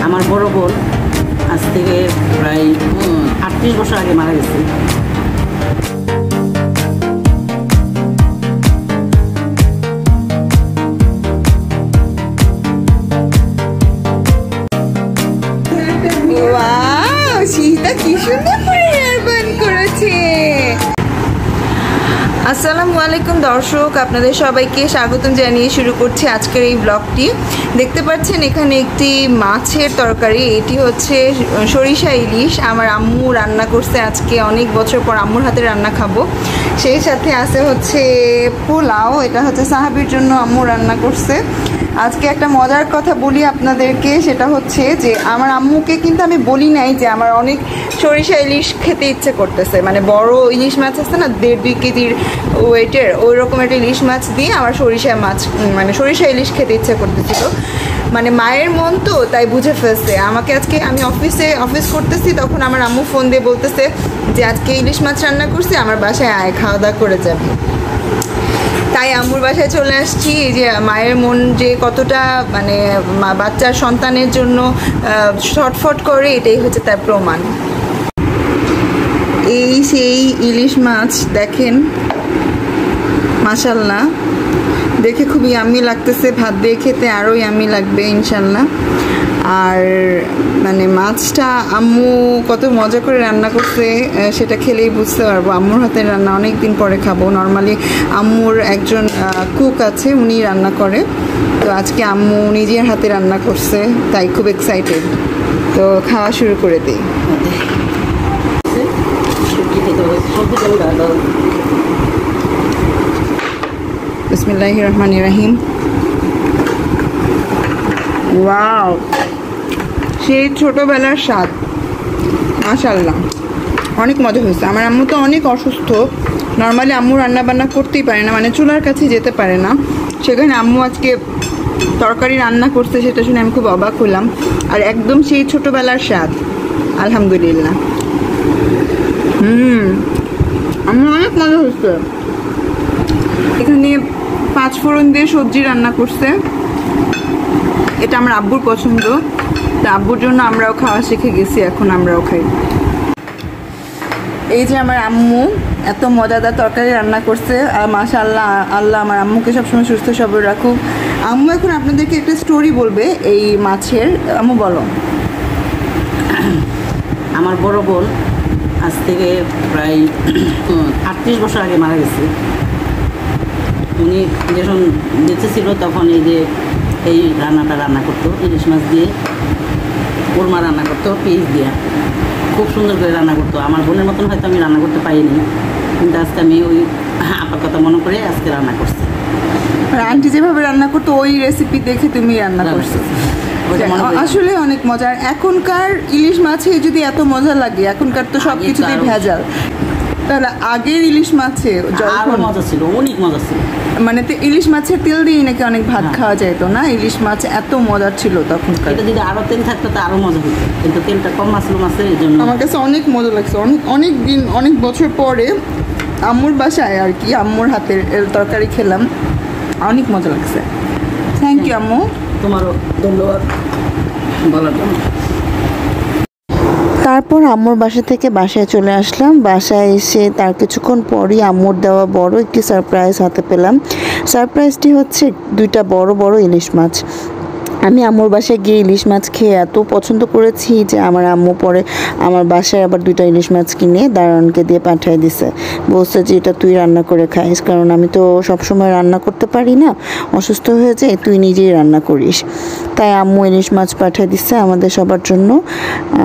আমার বড় বোন আজ থেকে প্রায় 38 বছর আগে মারা গেছে। আসসালামু আলাইকুম দর্শক, আপনাদের সবাইকে স্বাগতম জানিয়ে শুরু করছি আজকের এই ব্লগটি। দেখতে পাচ্ছেন এখানে একটি মাছের তরকারি, এটি হচ্ছে সরিষা ইলিশ। আমার আম্মু রান্না করছে আজকে, অনেক বছর পর আম্মুর হাতে রান্না খাবো। সেই সাথে আছে হচ্ছে পোলাও, এটা হচ্ছে সাহাবির জন্য আম্মু রান্না করছে। আজকে একটা মজার কথা বলি আপনাদেরকে, সেটা হচ্ছে যে আমার আম্মুকে কিন্তু আমি বলি নাই যে আমার অনেক সরিষা ইলিশ খেতে ইচ্ছে করতেছে, মানে বড় ইলিশ মাছ আছে না 1.5-2 কেজির ওয়েটের, ওই রকম একটা ইলিশ মাছ দিয়ে আমার সরিষা ইলিশ খেতে ইচ্ছে করতেছিল। মানে মায়ের মন তো, তাই বুঝে ফেলছে। আমাকে আজকে আমি অফিস করতেছি, তখন আমার আম্মু ফোন দিয়ে বলতেছে যে আজকে ইলিশ মাছ রান্না করছি, আমার বাসায় আয়, খাওয়া দাওয়া করে যাবি। তাই আম্মুর বাসায় চলে আসছি। যে মায়ের মন যে কতটা মানে বাচ্চার সন্তানের জন্য ছটফট করে, এটাই হচ্ছে তার প্রমাণ। এই সেই ইলিশ মাছ দেখেন, মাশাআল্লাহ, দেখে খুবই ইয়াম্মি লাগতেছে। ভাত দিয়ে খেতে আরও ইয়াম্মি লাগবে ইনশাল্লাহ। আর মানে মাছটা আম্মু কত মজা করে রান্না করছে সেটা খেলেই বুঝতে পারবো। আম্মুর হাতের রান্না অনেক দিন পরে খাবো। নর্মালি আম্মুর একজন কুক আছে, উনি রান্না করে, তো আজকে আম্মু নিজের হাতে রান্না করছে, তাই খুব এক্সাইটেড। তো খাওয়া শুরু করে দিই। বিসমিল্লাহির রহমানির রহিম। ওয়াও, সেই ছোটোবেলার স্বাদ, মাশাআল্লাহ, অনেক মজা হয়েছে। আমার আম্মু তো অনেক অসুস্থ, নর্মালি আম্মু রান্না বান্না করতেই পারে না, মানে চুলার কাছে যেতে পারে না। সেখানে আম্মু আজকে তরকারি রান্না করছে, সেটা শুনে আমি খুব অবাক হলাম। আর একদম সেই ছোটোবেলার স্বাদ, আলহামদুলিল্লাহ। আমার অনেক মজা হয়েছে। এখানে 5 ফোড়ন দিয়ে সবজি রান্না করছে, এটা আমার আব্বুর পছন্দ, তা আব্বুর জন্য আমরাও খাওয়া শিখে গেছি, এখন আমরাও খাই। এই যে আমার আম্মু এত মজাদার তরকারি রান্না করছে, আর মাশাআল্লাহ, আল্লাহ আমার আম্মুকে সবসময় সুস্থ সবল রাখুক। আম্মু এখন আপনাদেরকে একটা স্টোরি বলবে এই মাছের। আম্মু বলো। আমার বড় বোন আজ থেকে প্রায় 38 বছর আগে মারা গেছে। উনি যখন বেঁচে ছিল তখন এই রান্নাটা রান্না করতো, ইলিশ মাছ দিয়ে কোরমা রান্না করতো, পিস দিয়ে খুব সুন্দর করে রান্না করতো। আমার বোনের মতন হয়তো আমি রান্না করতে পারিনি, কিন্তু আজকে আমি ওই আপার কথা মনে করে আজকে রান্না করছি। আন্টি যেভাবে রান্না করতো ওই রেসিপি দেখে তুমি রান্না করছো, আসলে অনেক মজার। এখনকার ইলিশ মাছে যদি এত মজা লাগে, এখনকার তো সব কিছুতেই ভেজাল, তাহলে আগের ইলিশ মাছে মজা ছিল, অনেক মজা ছিল। মানে ইলিশ মাছের তেল দিয়ে নাকি অনেক ভাত খাওয়া যেত না, ইলিশ মাছ এত মজার ছিল তখনকার। এটা যদি আরো তেল থাকতো তো আরো মজা হতো, কিন্তু তেলটা কম আসলো মাছের, এই জন্য আমার কাছে অনেক মজা লাগছে। অনেক দিন, অনেক বছর পরে আম্মুর বাসায় আর কি আম্মুর হাতের তরকারি খেলাম, অনেক মজা লাগছে। থ্যাংক ইউ আম্মু, তোমারও ধন্যবাদ বলার জন্য। তারপর আম্মুর বাসা থেকে বাসায় চলে আসলাম। বাসায় এসে তার কিছুক্ষণ পরই আম্মুর দেওয়া বড় একটি সারপ্রাইজ হাতে পেলাম। সারপ্রাইজটি হচ্ছে 2টা বড় বড় ইলিশ মাছ। আমি আম্মুর বাসায় গিয়ে ইলিশ মাছ খেয়ে এত পছন্দ করেছি যে আমার আম্মু পরে আমার বাসায় আবার 2টা ইলিশ মাছ কিনে দারোয়ানকে দিয়ে পাঠিয়ে দিছে, বলছে যে এটা তুই রান্না করে খাইস, কারণ আমি তো সবসময় রান্না করতে পারি না, অসুস্থ হয়ে যায়, তুই নিজেই রান্না করিস। তাই আম্মু ইলিশ মাছ পাঠিয়ে দিচ্ছে আমাদের সবার জন্য।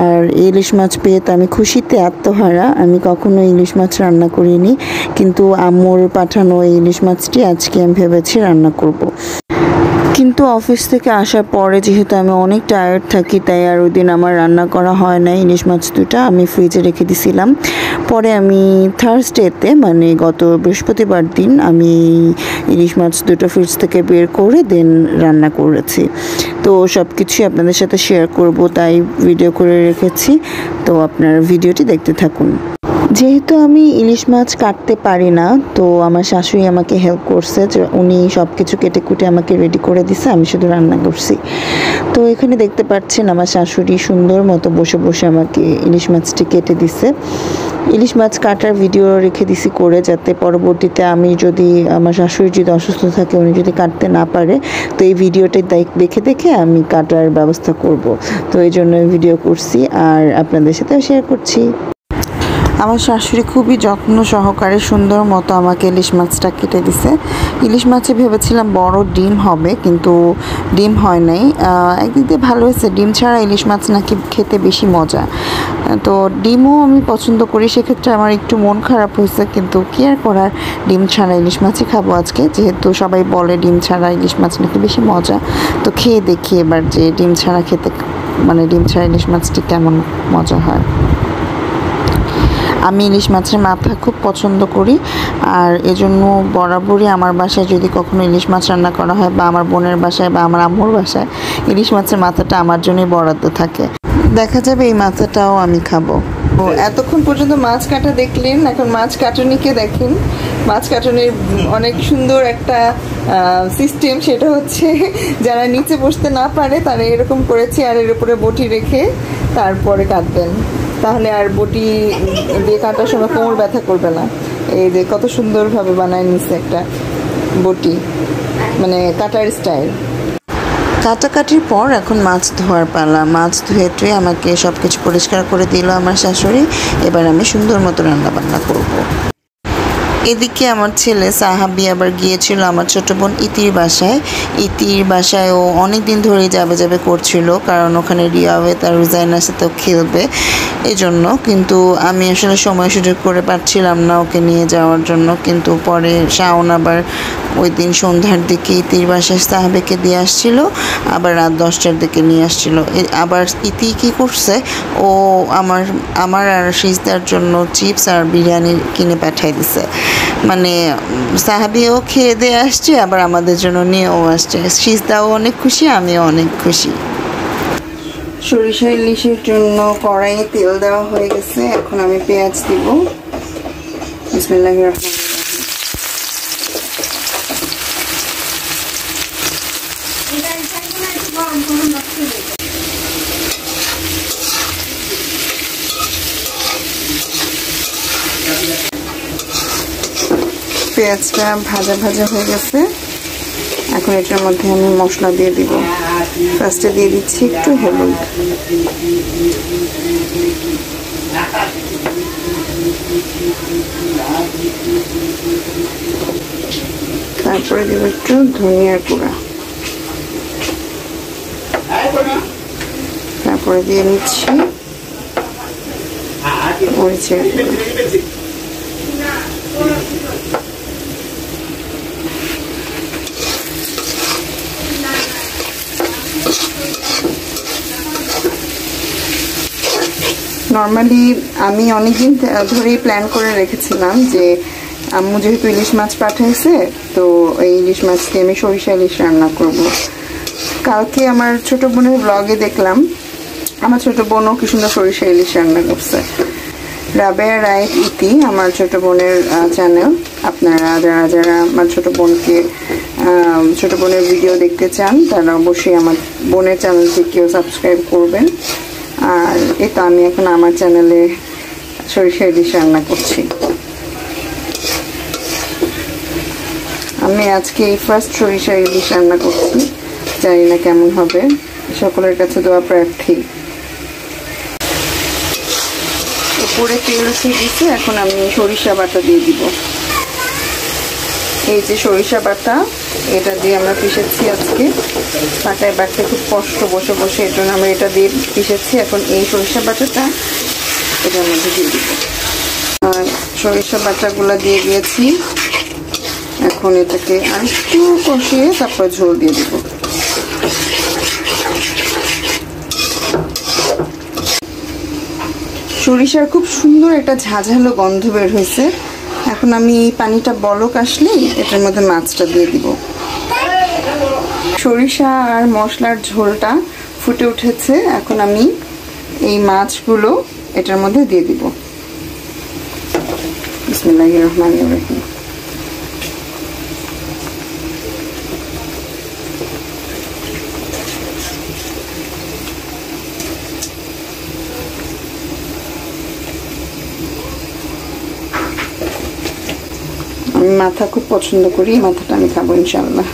আর ইলিশ মাছ পেয়ে তো আমি খুশিতে আত্মহারা। আমি কখনো ইলিশ মাছ রান্না করিনি, কিন্তু আম্মুর পাঠানো এই ইলিশ মাছটি আজকে আমি ভেবেছি রান্না করব। কিন্তু অফিস থেকে আসার পরে যেহেতু আমি অনেক টায়ার্ড থাকি, তাই আর ওই দিন আমার রান্না করা হয় না। ইলিশ মাছ 2টা আমি ফ্রিজে রেখে দিছিলাম। পরে আমি থার্সডেতে, মানে গত বৃহস্পতিবার দিন, আমি ইলিশ মাছ 2টা ফ্রিজ থেকে বের করে দেন রান্না করেছি। তো সব কিছুই আপনাদের সাথে শেয়ার করব, তাই ভিডিও করে রেখেছি। তো আপনারা ভিডিওটি দেখতে থাকুন। যেহেতু আমি ইলিশ মাছ কাটতে পারি না, তো আমার শাশুড়ি আমাকে হেল্প করছে, যে উনি সব কিছু কেটে কুটে আমাকে রেডি করে দিছে, আমি শুধু রান্না করছি। তো এখানে দেখতে পাচ্ছেন আমার শাশুড়ি সুন্দর মতো বসে বসে আমাকে ইলিশ মাছটি কেটে দিছে। ইলিশ মাছ কাটার ভিডিও রেখে দিছি করে, যাতে পরবর্তীতে আমি যদি আমার শাশুড়ি যদি অসুস্থ থাকে, উনি যদি কাটতে না পারে, তো এই ভিডিওটা দেখে দেখে আমি কাটার ব্যবস্থা করব। তো এই জন্য ভিডিও করছি আর আপনাদের সাথেও শেয়ার করছি। আমার শাশুড়ি খুবই যত্ন সহকারে সুন্দর মতো আমাকে ইলিশ মাছটা কেটে দিছে। ইলিশ মাছে ভেবেছিলাম বড় ডিম হবে, কিন্তু ডিম হয় নাই। একদিক দিয়ে ভালো হয়েছে, ডিম ছাড়া ইলিশ মাছ নাকি খেতে বেশি মজা। তো ডিমও আমি পছন্দ করি, সেক্ষেত্রে আমার একটু মন খারাপ হয়েছে, কিন্তু কি আর করার, ডিম ছাড়া ইলিশ মাছই খাবো আজকে, যেহেতু সবাই বলে ডিম ছাড়া ইলিশ মাছ নাকি বেশি মজা। তো খেয়ে দেখি এবার যে ডিম ছাড়া খেতে, মানে ডিম ছাড়া ইলিশ মাছটি কেমন মজা হয়। আমি ইলিশ মাছের মাথা খুব পছন্দ করি, আর এজন্য বরাবরই আমার বাসায় যদি কখনো ইলিশ মাছ রান্না করা হয়, বা আমার বোনের বাসায় বা আমার আম্মুর বাসায়, ইলিশ মাছের মাথাটা আমার জন্যই বরাদ্দ থাকে। দেখা যাবে এই মাথাটাও আমি খাবো। তো এতক্ষণ পর্যন্ত মাছ কাটা দেখলেন, এখন মাছ কাটুনিকে দেখেন। মাছ কাটুনির অনেক সুন্দর একটা সিস্টেম, সেটা হচ্ছে যারা নিচে বসতে না পারে তারা এরকম করে চেয়ারের উপরে বটি রেখে তারপরে কাটবেন, তাহলে আর বটি দিয়ে কাটার সময় কোমর ব্যথা করবে না। এই যে কত সুন্দরভাবে বানায় নিচ্ছে একটা বটি, মানে কাটার স্টাইল। কাটাকাটির পর এখন মাছ ধোয়ার পালা। মাছ ধুয়ে টুয়ে আমাকে সব কিছু পরিষ্কার করে দিল আমার শাশুড়ি। এবার আমি সুন্দর মতো রান্না বান্না করব। এদিকে আমার ছেলে সাহাবি আবার গিয়েছিল আমার ছোট বোন ইতির বাসায়। ইতির বাসায় ও অনেক দিন ধরেই যাবে করছিল, কারণ ওখানে রিয়াওয়ে তার রুজাইনার সাথেও খেলবে, এজন্য। কিন্তু আমি আসলে সময় সুযোগ করে পাচ্ছিলাম না ওকে নিয়ে যাওয়ার জন্য। কিন্তু পরে শাওন আবার ওই দিন সন্ধ্যার দিকে ইতির বাসায় সাহাবেকে দিয়ে আসছিল, আবার রাত 10টার দিকে নিয়ে আসছিল। আবার ইতি কী করছে, ও আমার আর সিজদার জন্য চিপস আর বিরিয়ানি কিনে পাঠিয়ে দিছে। মানে সাহাবিও খেয়ে দিয়ে আসছে, আবার আমাদের জন্য নিয়েও আসছে। সিজদাও অনেক খুশি, আমিও অনেক খুশি। সরিষা ইলিশের জন্য কড়াইয়ে তেল দেওয়া হয়ে গেছে, এখন আমি পেঁয়াজ দিব। বিসমিল্লাহির রহমানির রহিম। পেঁয়াজটা ভাজা ভাজা হয়ে গেছে, এখন এটার মধ্যে আমি মশলা দিয়ে দিব। ফার্স্টে দিয়ে দিচ্ছি একটু হলুদ, তারপরে দেব একটু ধনিয়ার গুঁড়া, তারপরে দিয়ে নিচ্ছি মরিচের গুঁড়া। নর্মালি আমি অনেকদিন ধরেই প্ল্যান করে রেখেছিলাম যে আম্মু যেহেতু ইলিশ মাছ পাঠাইছে, তো এই ইলিশ মাছ দিয়ে আমি সরিষা ইলিশ রান্না করব। কালকে আমার ছোট বোনের ব্লগে দেখলাম আমার ছোট বোনও কি সুন্দর সরিষা ইলিশ রান্না করছে। রাবেয়া রাইট ইতি আমার ছোট বোনের চ্যানেল। আপনারা যারা আমার ছোট বোনের ভিডিও দেখতে চান, তারা অবশ্যই আমার বোনের চ্যানেলটিকেও সাবস্ক্রাইব করবেন। আর এই তো আমি এখন আমার চ্যানেলে সরিষা ইলিশ রান্না করছি। আমি আজকে এই ফার্স্ট সরিষা ইলিশ রান্না করছি, জানি না কেমন হবে, সকলের কাছে দোয়া প্রার্থী। উপরে তেল উঠে গেছে, এখন আমি সরিষা বাটা দিয়ে দিব। এই যে সরিষা বাটা, এটা দিয়ে আমরা পিষেছি আজকে। পাটায় বাটতে খুব কষ্ট বসে বসে, এর জন্য আমরা এটা দিয়ে পিষেছি। এখন এই সরিষা বাটাটা এটার মধ্যে দিয়ে দিব। আর সরিষা বাটাগুলো দিয়ে দিয়েছি, এখন এটাকে আর একটু কষিয়ে তারপর ঝোল দিয়ে দিব। সরিষার খুব সুন্দর একটা ঝাঁঝালো গন্ধ বের হয়েছে। এখন আমি এই পানিটা বলক আসলেই এটার মধ্যে মাছটা দিয়ে দিব। সরিষা আর মশলার ঝোলটা ফুটে উঠেছে, এখন আমি এই মাছগুলো এটার মধ্যে দিয়ে দিব। বিসমিল্লাহির রহমানির রহিম। আমি মাথা খুব পছন্দ করি, মাথাটা আমি খাবো ইনশাআল্লাহ।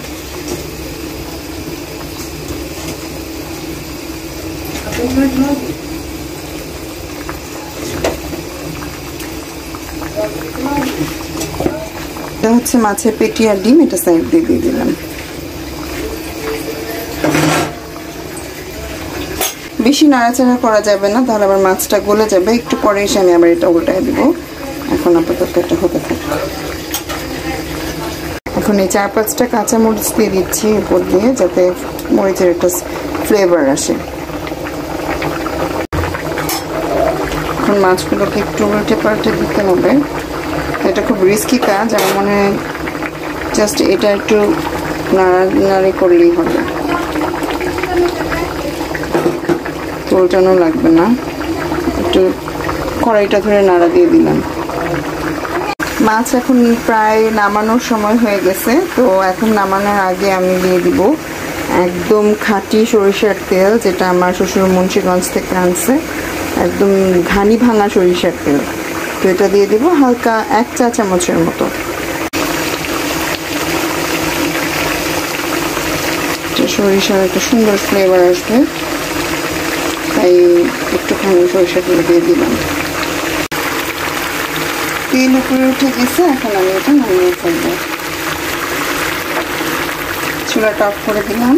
এটা হচ্ছে মাছের পেটি আর ডিম, এটা সাইড দিয়ে দিলাম। বেশি নাড়াচাড়া করা যাবে না, তাহলে আবার মাছটা গলে যাবে। একটু পরে এসে আমি আবার এটা উল্টায় দিব। এখন আপাতত এটা হতে থাকে। এখন এই 4-5টা কাঁচা মরিচ দিয়ে দিচ্ছি উপর দিয়ে, যাতে মরিচের একটা ফ্লেভার আসে। এখন মাছগুলোকে একটু উল্টে পাল্টে দিতে হবে। এটা খুব রিস্কি কাজ, আমার মনে হয় জাস্ট এটা একটু নাড়ানাড়ি করলেই হবে, উল্টানো লাগবে না। একটু কড়াইটা ধরে নাড়া দিয়ে দিলাম। মাছ এখন প্রায় নামানোর সময় হয়ে গেছে, তো এখন নামানোর আগে আমি দিয়ে দিব একদম খাঁটি সরিষার তেল, যেটা আমার শ্বশুর মুন্সিগঞ্জ থেকে আনছে, একদম ঘানি ভাঙা সরিষার তেল। তো এটা দিয়ে দিব হালকা 1 চা চামচের মতো। সরিষার একটা সুন্দর ফ্লেভার আসবে, তাই একটুখানি সরিষার তেল দিয়ে দিলাম। তেল উপরে উঠে গেছে, এখন আমি এটা নামিয়ে ফেলবো। চুলাটা অফ করে দিলাম।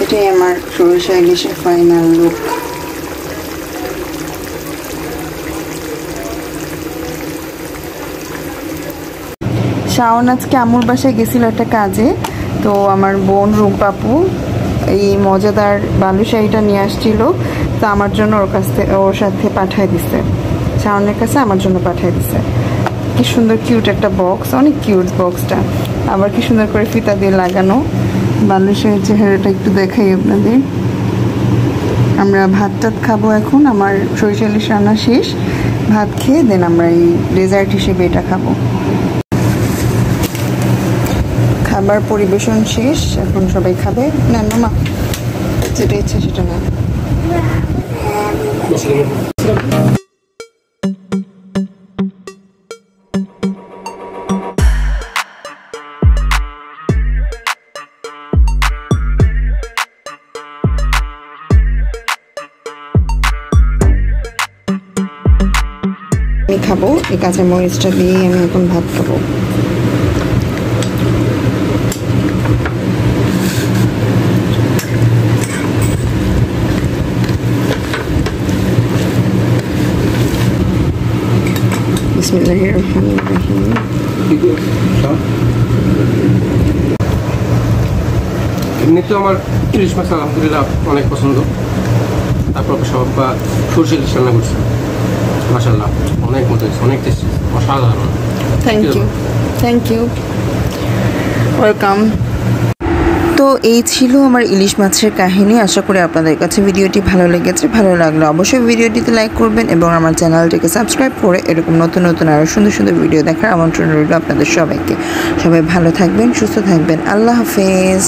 এটাই আমার সরিষা ইলিশের ফাইনাল লুক। শাওন আজকে আম্মুর বাসায় গেছিল একটা কাজে, তো আমার বোন রুম্পাপু এই মজাদার বালুশাহিটা নিয়ে আসছিল, তো আমার জন্য ওর সাথে পাঠায় দিছে, শাওনের কাছে আমার জন্য পাঠায় দিছে। কি সুন্দর কিউট একটা বক্স, অনেক কিউট বক্সটা, আবার কি সুন্দর করে ফিতা দিয়ে লাগানো। বালুশাহির চেহারাটা একটু দেখাই আপনাদের। আমরা ভাত টাত খাবো এখন, আমার সরিষা ইলিশ রান্না শেষ। ভাত খেয়ে দেন আমরা এই ডেজার্ট হিসেবে এটা খাবো। খাবার পরিবেশন শেষ, এখন সবাই খাবে। না মা, যেটা ইচ্ছে সেটা না। আমি খাবো এই কাঁচা মরিচটা দিয়ে, আমি এখন ভাত খাবো। বিসমিল্লাহির রহমানির রহিম। এমনিতেও আমার ইলিশ মাছ আলহামদুলিল্লাহ অনেক পছন্দ। তারপর সব সরষে ইলিশ রান্না করছি, মাশাআল্লাহ অনেক মজা হয়েছে, অনেক টেস্টি, অসাধারণ। Thank you, welcome. তো এই ছিল আমার ইলিশ মাছের কাহিনী। আশা করি আপনাদের কাছে ভিডিওটি ভালো লেগেছে। ভালো লাগলে অবশ্যই ভিডিওটিতে লাইক করবেন এবং আমার চ্যানেলটিকে সাবস্ক্রাইব করে এরকম নতুন নতুন আরও সুন্দর সুন্দর ভিডিও দেখার আমন্ত্রণ রইল আপনাদের সবাইকে। সবাই ভালো থাকবেন, সুস্থ থাকবেন। আল্লাহ হাফেজ।